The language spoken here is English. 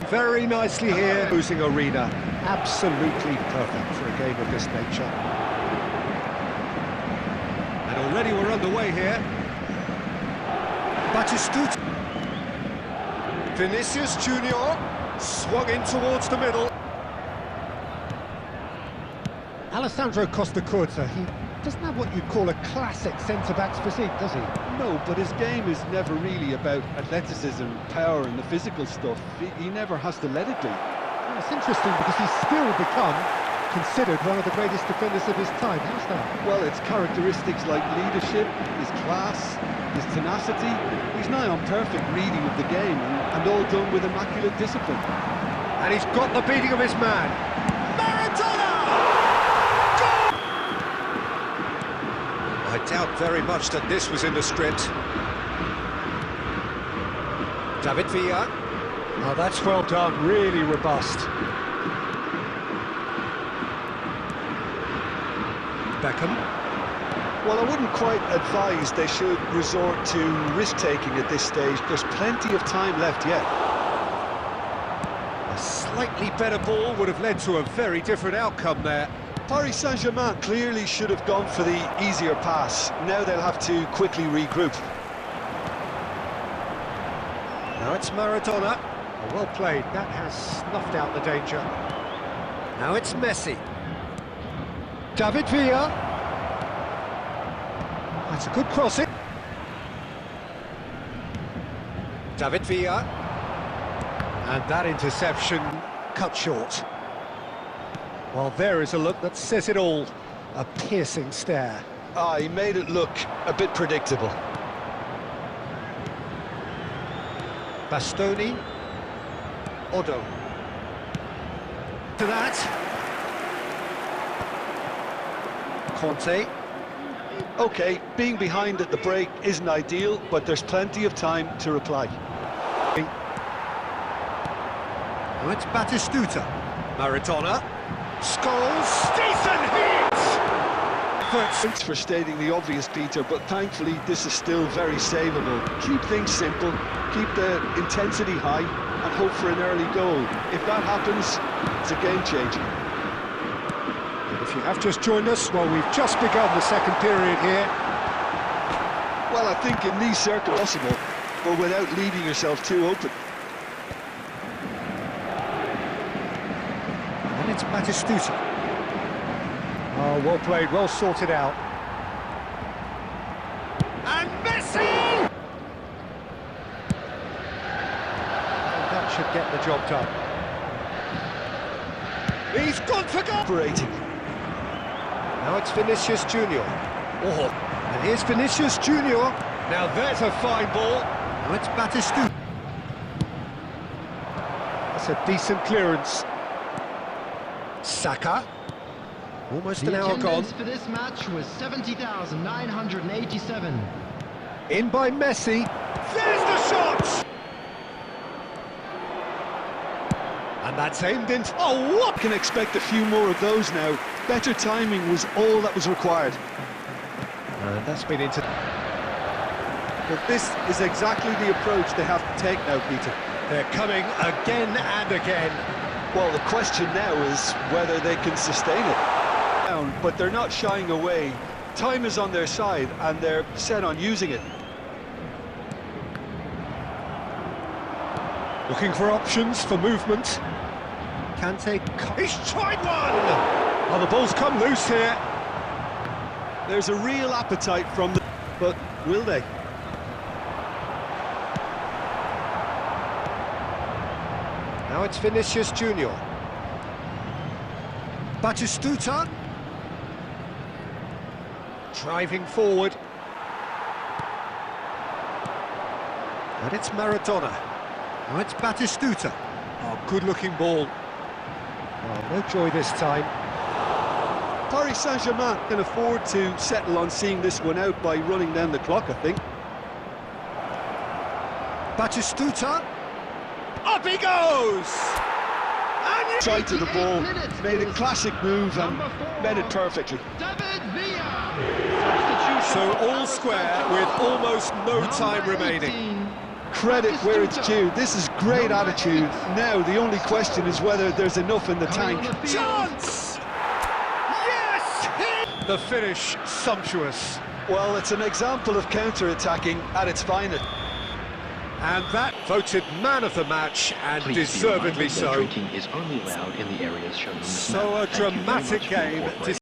Very nicely here, losing arena. Absolutely perfect for a game of this nature. And already we're underway here. Batistuta. Vinicius Junior swung in towards the middle. Alessandro Costa Curta, he doesn't have what you'd call a classic centre-back's physique, does he? No, but his game is never really about athleticism, power and the physical stuff. He never has to let it be. Well, it's interesting because he's still become considered one of the greatest defenders of his time. How's that? Well, it's characteristics like leadership, his class, his tenacity. He's nigh on perfect reading of the game and all done with immaculate discipline. And he's got the beating of his man. I doubt very much that this was in the script. David Villa. Oh, that's well done, really robust. Beckham. Well, I wouldn't quite advise they should resort to risk-taking at this stage. There's plenty of time left yet. A slightly better ball would have led to a very different outcome there. Paris Saint-Germain clearly should have gone for the easier pass. Now they'll have to quickly regroup. Now it's Maradona. Oh, well played, that has snuffed out the danger. Now it's Messi. David Villa. That's a good crossing. David Villa. And that interception cut short. Well, there is a look that says it all. A piercing stare. Ah, he made it look a bit predictable. Bastoni. Odo. To that. Conte. OK, being behind at the break isn't ideal, but there's plenty of time to reply. Now it's Batistuta. Maradona. Scholes. Decent hit! Thanks for stating the obvious, Peter, but thankfully this is still very savable. Keep things simple, keep the intensity high, and hope for an early goal. If that happens, it's a game changer. And if you have just joined us, well, we've just begun the second period here. Well, I think in these circumstances, possible, but without leaving yourself too open. And it's Batistuta. Oh, well played, well sorted out. And Messi! Oh, that should get the job done. He's gone for goal! Operating. Now it's Vinicius Junior. Oh, and here's Vinicius Junior. Now there's a fine ball. Now it's Batistuta. That's a decent clearance. Saka. Almost an hour gone. For this match was 70,987. In by Messi. There's the shot! And that's aimed in. Oh, what? Can expect a few more of those now. Better timing was all that was required. And that's been into. But this is exactly the approach they have to take now, Peter. They're coming again and again. Well, the question now is whether they can sustain it. But they're not shying away. Time is on their side and they're set on using it. Looking for options for movement. Kante. He's tried one! Oh, the ball's come loose here. There's a real appetite from the... But will they? Now it's Vinicius Junior. Batistuta. Driving forward. And it's Maradona. Now it's Batistuta. Oh, good-looking ball. Oh, no joy this time. Paris Saint-Germain can afford to settle on seeing this one out by running down the clock, I think. Batistuta. Up he goes! And Side to the ball, made a classic move and made it perfectly. So all square with almost no time remaining. credit where it's due. This is great attitude. Now, the only question is whether there's enough in the tank. Chance! Yes! The finish, sumptuous. Well, it's an example of counter-attacking at its finest. And that voted man of the match, and deservedly so. Drinking is only allowed in the areas shown on this So map. a dramatic game.